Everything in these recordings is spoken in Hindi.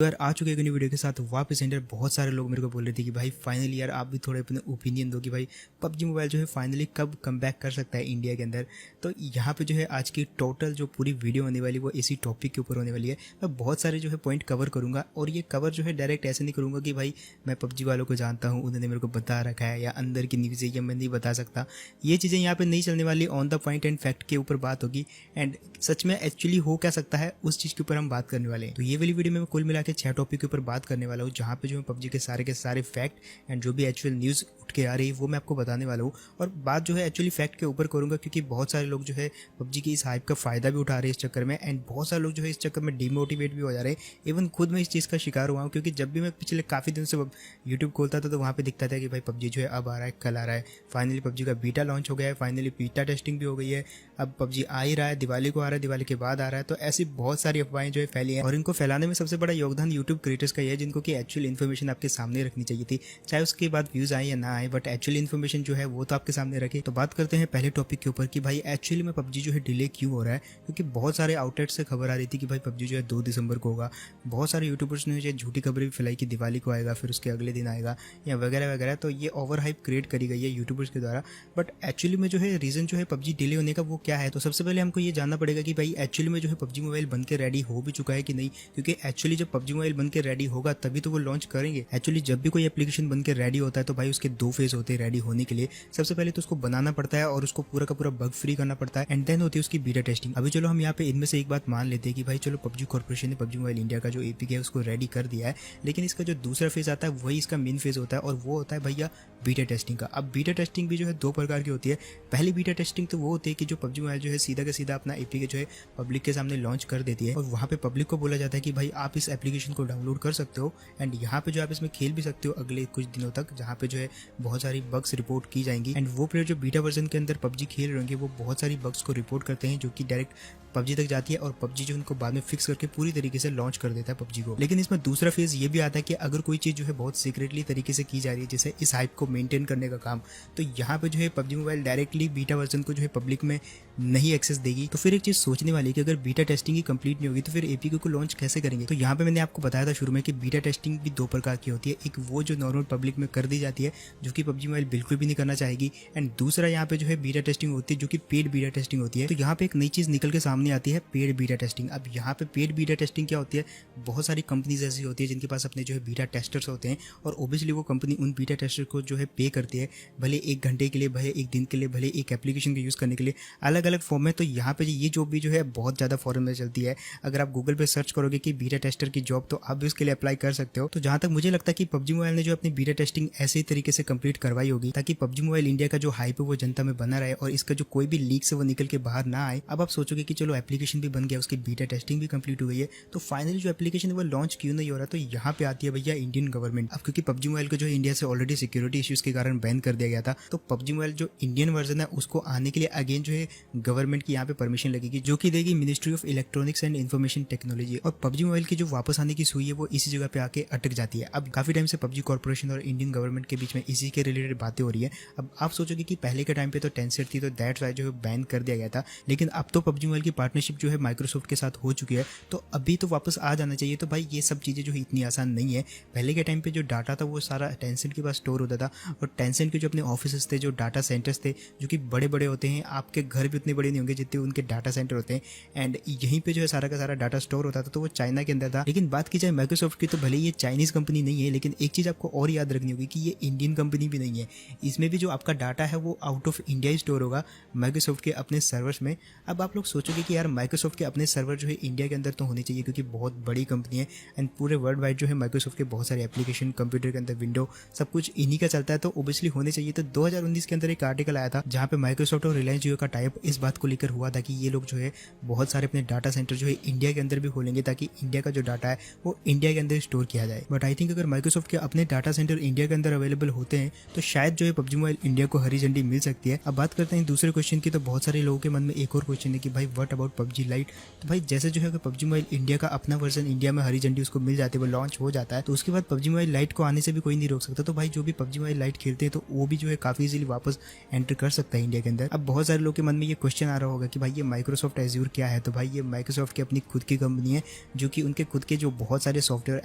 तो यार आ चुके हैं एक नई वीडियो के साथ वापस एंड यार बहुत सारे लोग मेरे को बोल रहे थे कि भाई फाइनली यार आप भी थोड़े अपने ओपिनियन दो कि भाई पबजी मोबाइल जो है फाइनली कब कमबैक कर सकता है इंडिया के अंदर। तो यहाँ पे जो है आज की टोटल जो पूरी वीडियो होने वाली वो इसी टॉपिक के ऊपर होने वाली है। मैं बहुत सारे जो है पॉइंट कवर करूँगा और ये कवर जो है डायरेक्ट ऐसे नहीं करूँगा कि भाई मैं पबजी वालों को जानता हूँ, उन्होंने मेरे को बता रखा है या अंदर की न्यूज़ है या मैं नहीं बता सकता। ये चीज़ें यहाँ पे नहीं चलने वाली, on the point and fact के ऊपर बात होगी एंड सच में एक्चुअली हो क्या सकता है उस चीज़ के ऊपर हम बात करने वाले हैं। तो ये वाली वीडियो में मैं कुल मिला के 6 टॉपिक के ऊपर बात करने वाला हूँ, जहाँ पे जो है पबजी के सारे फैक्ट एंड जो भी एक्चुअल न्यूज़ उठ के आ रही है वो मैं आपको बताने वाला हूँ। और बात जो है एक्चुअली फैक्ट के ऊपर करूँगा क्योंकि बहुत सारे लोग जो है पबजी की इस हाइप का फ़ायदा भी उठा रहे हैं इस चक्कर में एंड बहुत सारे लोग जो है इस चक्कर में डिमोटिवेट भी हो जा रहे हैं। इवन खुद मैं इस चीज़ का शिकार हुआ हूँ क्योंकि जब भी मैं पिछले काफ़ी दिन से यूट्यूब खोलता था तो वहाँ पर दिखता था कि भाई पबजी जो है अब आ रहा है, कल आ रहा है। फाइनली पबजी का बीटा लॉन्च हो गया है, फाइनली बीटा टेस्टिंग भी हो गई है, अब पबजी आ ही रहा है, दिवाली को आ रहा है, दिवाली के बाद आ रहा है। तो ऐसी बहुत सारी अफवाहें जो है फैली हैं और इनको फैलाने में सबसे बड़ा योगदान यूट्यूब क्रिएटर्स का ही है, जिनको कि एक्चुअल इन्फॉर्मेशन आपके सामने रखनी चाहिए थी, चाहे उसके बाद व्यूज आए या ना आए, बट एक्चुअल इन्फॉर्मेशन जो है वो तो आपके सामने रखे। तो बात करते हैं पहले टॉपिक के ऊपर कि भाई एक्चुअली में पबजी जो है डिले क्यों हो रहा है, क्योंकि बहुत सारे आउटलेट से खबर आ रही थी कि भाई पबजी जो है 2 दिसंबर को होगा। बहुत सारे यूट्यूबर्स ने जो झूठी खबरें भी फैलाई कि दिवाली को आएगा, फिर उसके अगले दिन आएगा या वगैरह वगैरह। तो ये ओवर हाइप क्रिएट करी गई है यूट्यूबर्स के द्वारा, बट एक्चुअली में जो है रीजन जो है पबजी डिले होने का वो क्या है। तो सबसे पहले हमको ये जानना पड़ेगा कि भाई एक्चुअली में जो है पबजी मोबाइल बन के रेडी हो भी चुका है कि नहीं, क्योंकि एक्चुअली जब पबजी मोबाइल बन के रेडी होगा तभी तो वो लॉन्च करेंगे। एक्चुअली जब भी कोई एप्लीकेशन बन के रेडी होता है तो भाई उसके 2 फेज होते हैं रेडी होने के लिए। सबसे पहले तो उसको बनाना पड़ता है और उसको पूरा का पूरा बग फ्री करना पड़ता है एंड देन होती है उसकी बीटा टेस्टिंग। अभी चलो हम यहाँ पे इनमें से एक बात मान लेते हैं कि भाई चलो पबजी कॉर्पोरेशन ने पबजी मोबाइल इंडिया का जो एपीके है उसको रेडी कर दिया है, लेकिन इसका जो दूसरा फेज आता है वही इसका मेन फेज होता है और वो होता है भैया बीटा टेस्टिंग का। अब बीटा टेस्टिंग भी जो है 2 प्रकार की होती है। पहली बीटा टेस्टिंग तो वो होती है कि जो पबजी मोबाइल जो है सीधा का सीधा अपना एपीके जो है पब्लिक के सामने लॉन्च कर देती है और वहाँ पे पब्लिक को बोला जाता है कि भाई आप इस एप्लीकेशन को डाउनलोड कर सकते हो एंड यहाँ पे जो आप इसमें खेल भी सकते हो अगले कुछ दिनों तक, जहाँ पे जो है बहुत सारी बग्स रिपोर्ट की जाएंगी एंड वो प्लेयर जो बीटा वर्जन के अंदर पबजी खेल रहे होंगे वो बहुत सारी बग्स को रिपोर्ट करते हैं जो कि डायरेक्ट पबजी तक जाती है और पबजी जो उनको बाद में फिक्स करके पूरी तरीके से लॉन्च कर देता है पबजी को। लेकिन इसमें दूसरा फेज ये भी आता है कि अगर कोई चीज़ जो है बहुत सीक्रेटली तरीके से की जा रही है, जैसे इस हाइप को मेंटेन करने का काम, तो यहाँ पे जो है PUBG mobile directly beta version को जो है पब्लिक में नहीं एक्सेस देगी। तो फिर एक चीज़ सोचने वाली है कि अगर बीटा टेस्टिंग ही कंप्लीट नहीं होगी तो फिर एपीके को लॉन्च कैसे करेंगे। तो यहाँ पे मैंने आपको बताया था शुरू में कि बीटा टेस्टिंग भी 2 प्रकार की होती है। एक वो जो नॉर्मल पब्लिक में कर दी जाती है जो कि पबजी मोबाइल बिल्कुल भी नहीं करना चाहेगी, एंड दूसरा यहाँ पे जो है बीटा टेस्टिंग होती है जो कि पेड बीटा टेस्टिंग होती है। तो यहाँ पे एक नई चीज़ निकल के सामने आती है, पेड बीटा टेस्टिंग। अब यहाँ पे पेड बीटा टेस्टिंग क्या होती है, बहुत सारी कंपनीज ऐसी होती है जिनके पास अपने जो है बीटा टेस्टर्स होते हैं और ओबियसली वो कंपनी उन बीटा टेस्टर को जो है पे करती है, भले 1 घंटे के लिए, भले 1 दिन के लिए, भले एक एप्लीकेशन को यूज़ करने के लिए, अलग अलग फॉर्म में। तो यहाँ पे ये जॉब भी जो है बहुत ज़्यादा फॉरन में चलती है। अगर आप गूगल पे सर्च करोगे कि बीटा टेस्टर की जॉब तो आप भी उसके लिए अप्लाई कर सकते हो। तो जहाँ तक मुझे लगता है कि पबजी मोबाइल ने जो अपनी बीटा टेस्टिंग ऐसे ही तरीके से कंप्लीट करवाई होगी ताकि पबजी मोबाइल इंडिया का जो हाइप है वो जनता में बना रहे और इसका जो कोई भी लीक से वो निकल के बाहर ना आए। अब आप सोचोगे कि चलो एप्लीकेशन भी बन गया, उसकी बीटा टेस्टिंग भी कंप्लीट हो गई है, तो फाइनली जो एप्लीकेशन है वो लॉन्च क्यों नहीं हो रहा। तो यहाँ पे आती है भैया इंडियन गवर्नमेंट। अब क्योंकि पबजी मोबाइल को जो है इंडिया से ऑलरेडी सिक्योरिटी इश्यूज के कारण बैन कर दिया गया था, तो पबजी मोबाइल जो इंडियन वर्जन है उसको आने के लिए अगेन जो है गवर्नमेंट की यहाँ पे परमिशन लगेगी, जो कि देगी ministry of electronics and information technology. और पबजी मोबाइल की जो वापस आने की सुई है वो इसी जगह पे आके अटक जाती है। अब काफी टाइम से पबजी कॉर्पोरेशन और इंडियन गवर्नमेंट के बीच में इसी के रिलेटेड बातें हो रही है। अब आप सोचोगे कि पहले के टाइम पे तो टेंसेंट थी तो दैट्स व्हाई जो है बैन कर दिया गया था, लेकिन अब तो पबजी मोबाइल की पार्टनरशिप जो है माइक्रोसॉफ्ट के साथ हो चुकी है, तो अभी तो वापस आ जाना चाहिए। तो भाई ये सब चीज़ें जो है इतनी आसान नहीं है। पहले के टाइम पे जो डाटा था वो सारा टेंसेंट के पास स्टोर होता था और टेंसेंट के जो अपने ऑफिस थे, जो डाटा सेंटर्स थे जो कि बड़े बड़े होते हैं, आपके घर भी उतने बड़े नहीं होंगे जितने उनके डाटा सेंटर होते हैं, एंड यहीं पे जो है सारा का सारा डाटा स्टोर होता था, तो वो चाइना के अंदर था। लेकिन बात की जाए माइक्रोसॉफ्ट की तो भले ये चाइनीज कंपनी नहीं है, लेकिन एक चीज़ आपको और याद रखनी होगी कि ये इंडियन कंपनी भी नहीं है। इसमें भी जो आपका डाटा है वो out of India he store होगा माइक्रोसॉफ्ट के अपने सर्वर्स में। अब आप लोग सोचोगे कि यार माइक्रोसॉफ्ट के अपने सर्वर जो है इंडिया के अंदर तो होने चाहिए क्योंकि बहुत बड़ी कंपनी है एंड पूरे वर्ल्ड वाइड जो है माइक्रोसॉफ्ट के बहुत सारे एप्लीकेशन कंप्यूटर के अंदर विंडो सब कुछ इन्हीं का चलता है, तो ओबियसली होने चाहिए। तो 2019 के अंदर एक आर्टिकल आया था जहाँ पे माइक्रोसॉफ्ट और रिलायंस जियो का टाइप इस बात को लेकर हुआ था कि ये लोग जो है बहुत सारे अपने डाटा सेंटर जो है इंडिया के अंदर भी खोलेंगे ताकि इंडिया का जो डाटा है वो इंडिया के अंदर स्टोर किया जाए। बट आई थिंक अगर माइक्रोसॉफ्ट के अपने डाटा सेंटर इंडिया के अंदर अवेलेबल होते हैं तो शायद जो है पबजी मोबाइल इंडिया को हरी झंडी मिल सकती है। अब बात करते हैं दूसरे क्वेश्चन की, तो बहुत सारे लोगों के मन में एक और क्वेश्चन है कि भाई व्हाट अबाउट पबजी लाइट। तो भाई जैसे जो है पबजी मोबाइल इंडिया का अपना वर्जन इंडिया में हरी झंडी उसको मिल जाती है, वो लॉन्च हो जाता है, तो उसके बाद पबजी मोबाइल लाइट को आने से भी कोई नहीं रोक सकता। तो भाई जो भी पबजी मोबाइल लाइट खेलते हैं तो वो भी जो है काफ़ी इजीली वापस एंटर कर सकता है इंडिया के अंदर। अब बहुत सारे लोग के मन में ये क्वेश्चन आ रहा होगा कि भाई ये माइक्रोसॉफ्ट एज्योर क्या है। तो भाई ये माइक्रोसॉफ्ट की अपनी खुद की कंपनी है, जो कि उनके खुद के जो बहुत सारे सॉफ्टवेयर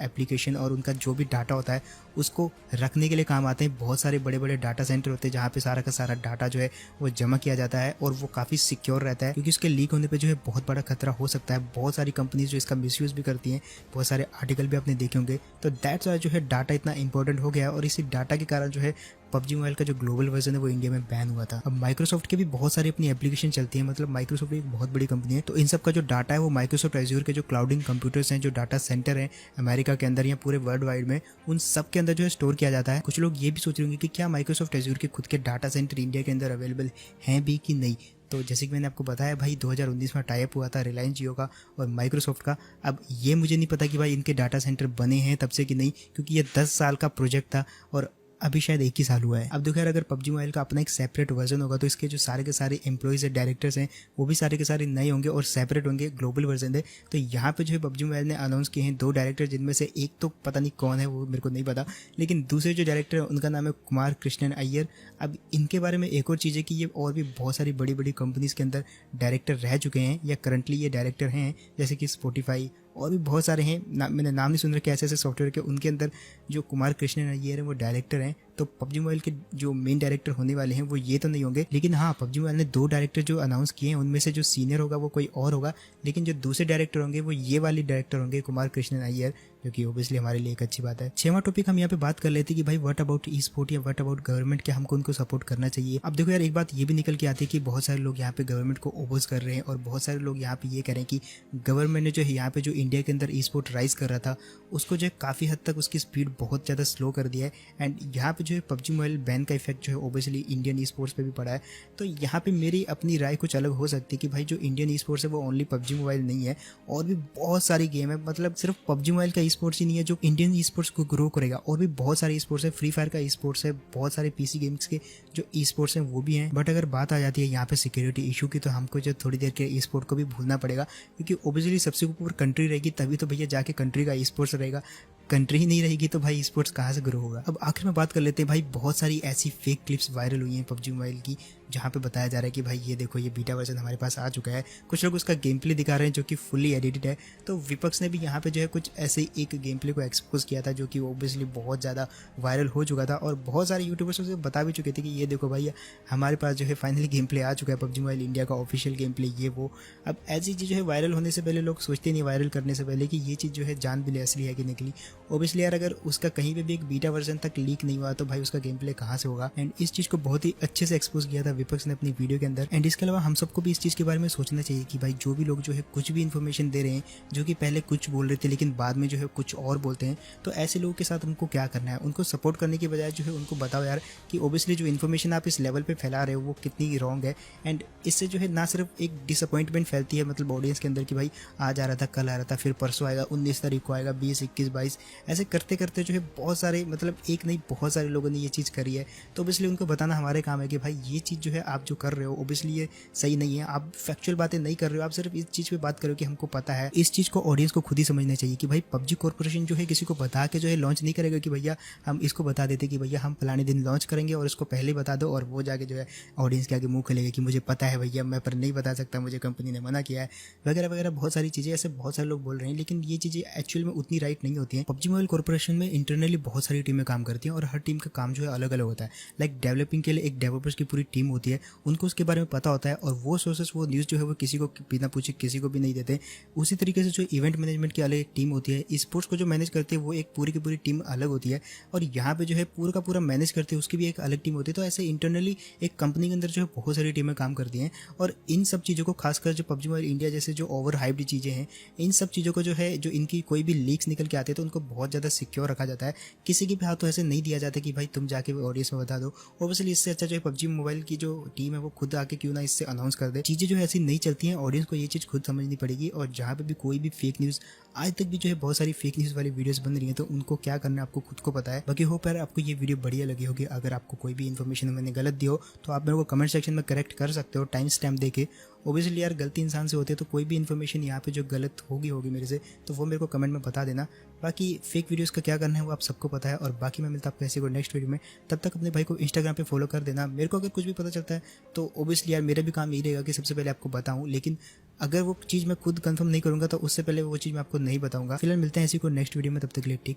एप्लीकेशन और उनका जो भी डाटा होता है उसको रखने के लिए काम आते हैं। बहुत सारे बड़े बड़े डाटा सेंटर होते हैं जहाँ पे सारा का सारा डाटा जो है वो जमा किया जाता है, और वो काफ़ी सिक्योर रहता है, क्योंकि उसके लीक होने पे जो है बहुत बड़ा खतरा हो सकता है। बहुत सारी कंपनीज जो इसका मिसयूज भी करती हैं, बहुत सारे आर्टिकल भी आपने देखे होंगे। तो दैट्स वाई जो है डाटा इतना इंपॉर्टेंट हो गया, और इसी डाटा के कारण जो है पबजी मोबाइल का जो ग्लोबल वर्जन है वो इंडिया में बैन हुआ था। अब माइक्रोसॉफ्ट के भी बहुत सारी अपनी एप्लीकेशन चलती है, मतलब माइक्रोसॉफ्ट एक बहुत बड़ी कंपनी है, तो इन सब का जो डाटा है वो माइक्रोसॉफ्ट एज्योर के जो क्लाउडिंग कंप्यूटर्स हैं, जो डाटा सेंटर है अमेरिका के अंदर या पूरे वर्ल्ड वाइड में, उन सब के अंदर जो है स्टोर किया जाता है। कुछ लोग ये भी सोच रहे होंगे कि क्या माइक्रोसॉफ्ट एज्योर के खुद के डाटा सेंटर इंडिया के अंदर अवेलेबल हैं भी कि नहीं। तो जैसे कि मैंने आपको बताया भाई 2019 में टाई अप हुआ था रिलायंस जियो का और माइक्रोसॉफ्ट का। अब ये मुझे नहीं पता कि भाई इनके डाटा सेंटर बने हैं तब से कि नहीं, क्योंकि ये 10 साल का प्रोजेक्ट था और अभी शायद 1 ही साल हुआ है। अब देखो यार, अगर पबजी मोबाइल का अपना एक सेपरेट वर्जन होगा तो इसके जो सारे के सारे एम्प्लॉइज है, डायरेक्टर्स हैं, वो भी सारे के सारे नए होंगे और सेपरेट होंगे, ग्लोबल वर्जन है। तो यहाँ पे जो है पबजी मोबाइल ने अनाउंस किए हैं 2 डायरेक्टर, जिनमें से एक तो पता नहीं कौन है, वो मेरे को नहीं पता, लेकिन दूसरे जो डायरेक्टर है उनका नाम है कुमार कृष्णन अय्यर। अब इनके बारे में एक और चीज़ है कि ये और भी बहुत सारी बड़ी बड़ी कंपनीज के अंदर डायरेक्टर रह चुके हैं या करंटली ये डायरेक्टर हैं, जैसे कि स्पॉटिफाई और भी बहुत सारे हैं, मैंने नाम नहीं सुन रखे ऐसे ऐसे सॉफ्टवेयर के, उनके अंदर जो कुमार कृष्णन अय्यर है वो डायरेक्टर हैं। तो पबजी मोबाइल के जो मेन डायरेक्टर होने वाले हैं वो ये तो नहीं होंगे, लेकिन हाँ पबजी मोबाइल ने 2 डायरेक्टर जो अनाउंस किए हैं उनमें से जो सीनियर होगा वो कोई और होगा, लेकिन जो दूसरे डायरेक्टर होंगे वो ये वाले डायरेक्टर होंगे, कुमार कृष्णन अय्यर, जो कि ओबियसली हमारे लिए एक अच्छी बात है। 6वां टॉपिक हम यहाँ पे बात कर लेते हैं कि भाई व्हाट अबाउट ई स्पोर्ट या व्हाट अबाउट गवर्नमेंट, क्या हमको उनको सपोर्ट करना चाहिए। अब देखो यार, एक बात ये भी निकल के आती है कि बहुत सारे लोग यहाँ पे गवर्नमेंट को ओपोज कर रहे हैं और बहुत सारे लोग यहाँ पे ये कह रहे हैं कि गवर्नमेंट ने जो है यहाँ पे जो इंडिया के अंदर ई स्पोर्ट राइज कर रहा था उसको जो है काफ़ी हद तक उसकी स्पीड बहुत ज़्यादा स्लो कर दिया है। एंड यहाँ पे जो है पबजी मोबाइल बैन का इफेक्ट जो है ओबियसली इंडियन ई स्पोर्ट्स पे भी पड़ा है। तो यहाँ पे मेरी अपनी राय कुछ अलग हो सकती है कि भाई जो इंडियन ई स्पोर्ट्स है वो ओनली पबजी मोबाइल नहीं है, और भी बहुत सारी गेम है, मतलब सिर्फ पबजी मोबाइल का ई स्पोर्ट्स ही नहीं है जो इंडियन ई स्पोर्ट्स को ग्रो करेगा, और भी बहुत सारे ई स्पोर्ट्स है, फ्री फायर का ई स्पोर्ट्स है, बहुत सारे पीसी गेम्स के जो ई स्पोर्ट्स हैं वो भी हैं। बट अगर बात आ जाती है यहाँ पे सिक्योरिटी इशू की, तो हमको जो थोड़ी देर के ई स्पोर्ट को भी भूलना पड़ेगा, क्योंकि ओबियसली सबसे ऊपर कंट्री रहेगी तभी तो भैया जाके कंट्री का ई स्पोर्ट्स रहेगा। कंट्री ही नहीं रहेगी तो भाई स्पोर्ट्स कहाँ से ग्रो होगा। अब आखिर में बात कर लेते हैं भाई, बहुत सारी ऐसी फेक क्लिप्स वायरल हुई हैं पबजी मोबाइल की, जहाँ पे बताया जा रहा है कि भाई ये देखो ये बीटा वर्जन हमारे पास आ चुका है, कुछ लोग उसका गेम प्ले दिखा रहे हैं जो कि फुल्ली एडिटेड है। तो विपक्ष ने भी यहाँ पे जो है कुछ ऐसे एक गेम प्ले को एक्सपोज किया था जो कि ओबियसली बहुत ज़्यादा वायरल हो चुका था, और बहुत सारे यूट्यूबर्स उसे बता भी चुके थे कि ये देखो भाई हमारे पास जो है फाइनली गेम प्ले आ चुका है, पबजी मोबाइल इंडिया का ऑफिशियल गेम प्ले ये वो। अब ऐसी चीज़ जो है वायरल होने से पहले लोग सोचते नहीं, वायरल करने से पहले, कि ये चीज़ जो है जान भी असली है कि निकली। ओबियसली यार, अगर उसका कहीं पे भी एक बीटा वर्जन तक लीक नहीं हुआ तो भाई उसका गेम प्ले कहाँ से होगा। एंड इस चीज़ को बहुत ही अच्छे से एक्सपोज किया था विपक्ष ने अपनी वीडियो के अंदर। एंड इसके अलावा हम सबको भी इस चीज़ के बारे में सोचना चाहिए कि भाई जो भी लोग जो है कुछ भी इन्फॉर्मेशन दे रहे हैं, जो कि पहले कुछ बोल रहे थे लेकिन बाद में जो है कुछ और बोलते हैं, तो ऐसे लोगों के साथ उनको क्या करना है, उनको सपोर्ट करने की बजाय जो है उनको बताओ यार कि ओबियसली जो इन्फॉर्मेशन आप इस लेवल पर फैला रहे हो वो कितनी रॉन्ग है। एंड इससे जो है ना सिर्फ एक डिसअपॉइंटमेंट फैलती है मतलब ऑडियंस के अंदर कि भाई आज आ रहा था, कल आ रहा था, फिर परसों आएगा, 19 तारीख को आएगा, 20, 21, 22, ऐसे करते करते जो है बहुत सारे, मतलब एक नहीं बहुत सारे लोगों ने ये चीज़ करी है। तो ओबियसली उनको बताना हमारे काम है कि भाई ये चीज़ जो है आप जो कर रहे हो ओबियसली ये सही नहीं है, आप फैक्चुअल बातें नहीं कर रहे हो, आप सिर्फ इस चीज़ पे बात करो कि हमको पता है। इस चीज़ को ऑडियंस को खुद ही समझना चाहिए कि भाई पबजी कॉर्पोरेशन जो है किसी को बता के जो है लॉन्च नहीं करेगा कि भैया हम इसको बता देते कि भैया हम फलाने दिन लॉन्च करेंगे और इसको पहले बता दो, और वो जाके जो है ऑडियंस के आगे मुंह खोलेगा कि मुझे पता है भैया, मैं पर नहीं बता सकता, मुझे कंपनी ने मना किया है, वगैरह वगैरह बहुत सारी चीज़ें ऐसे बहुत सारे लोग बोल रहे हैं, लेकिन ये चीज़ें एक्चुअल में उतनी राइट नहीं होती हैं। पबजी मोबाइल कॉर्पोरेशन में इंटरनली बहुत सारी टीमें काम करती हैं और हर टीम का काम जो है अलग अलग होता है। लाइक डेवलपिंग के लिए एक डेवलपर्स की पूरी टीम होती है, उनको उसके बारे में पता होता है, और वो सोर्सेस वो न्यूज़ जो है वो किसी को बिना पूछे किसी को भी नहीं देते। उसी तरीके से जो इवेंट मैनेजमेंट की अलग एक टीम होती है, स्पोर्ट्स को जो मैनेज करती है वो एक पूरी की पूरी टीम अलग होती है, और यहाँ पे जो है पूरा का पूरा मैनेज करते हैं उसकी भी एक अलग टीम होती है। तो ऐसे इंटरनली एक कंपनी के अंदर जो है बहुत सारी टीमें काम करती हैं, और इन सब चीज़ों को खासकर जो पबजी मोबाइल इंडिया जैसे जो ओवर हाइप्ड चीज़ें हैं, इन सब चीज़ों को जो है जो इनकी कोई भी लीक्स निकल के आते हैं तो उनको बहुत ज़्यादा सिक्योर रखा जाता है, किसी के भी हाथों ऐसे नहीं दिया जाता कि भाई तुम जाके ऑडियंस में बता दो। ओबियसली इससे अच्छा जो है पबजी मोबाइल की जो टीम है वो खुद आके क्यों ना इससे अनाउंस कर दे। चीज़ें जो है ऐसी नहीं चलती हैं, ऑडियंस को ये चीज़ खुद समझनी पड़ेगी। और जहाँ पे भी कोई भी फेक न्यूज़, आज तक भी जो है बहुत सारी फेक न्यूज़ वाली वीडियोस बन रही हैं, तो उनको क्या करना है आपको खुद को पता है। बाकी होप यार आपको ये वीडियो बढ़िया लगी होगी। अगर आपको कोई भी इन्फॉर्मेशन मैंने गलत दी हो तो आप मेरे को कमेंट सेक्शन में करेक्ट कर सकते हो टाइम स्टैम्प देके। ओबियसली यार गलती इंसान से होती है, तो कोई भी इन्फॉर्मेशन यहाँ पे जो गलत होगी मेरे से, तो वो मेरे को कमेंट में बता देना। बाकी फेक वीडियोस का क्या करना है वो आप सबको पता है। और बाकी मैं मिलता हूँ आपको ऐसे को नेक्स्ट वीडियो में। तब तक अपने भाई को इंस्टाग्राम पे फॉलो कर देना। मेरे को अगर कुछ भी पता चलता है तो ओबियसली यार मेरा भी काम यही रहेगा कि सबसे पहले आपको बताऊँ, लेकिन अगर वो चीज़ मैं खुद कंफर्म नहीं करूँगा तो उससे पहले वो चीज़ मैं आपको नहीं बताऊँगा। फिलहाल मिलते हैं ऐसी को नेक्स्ट वीडियो में, तब तक के लिए टेक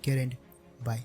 केयर एंड बाय।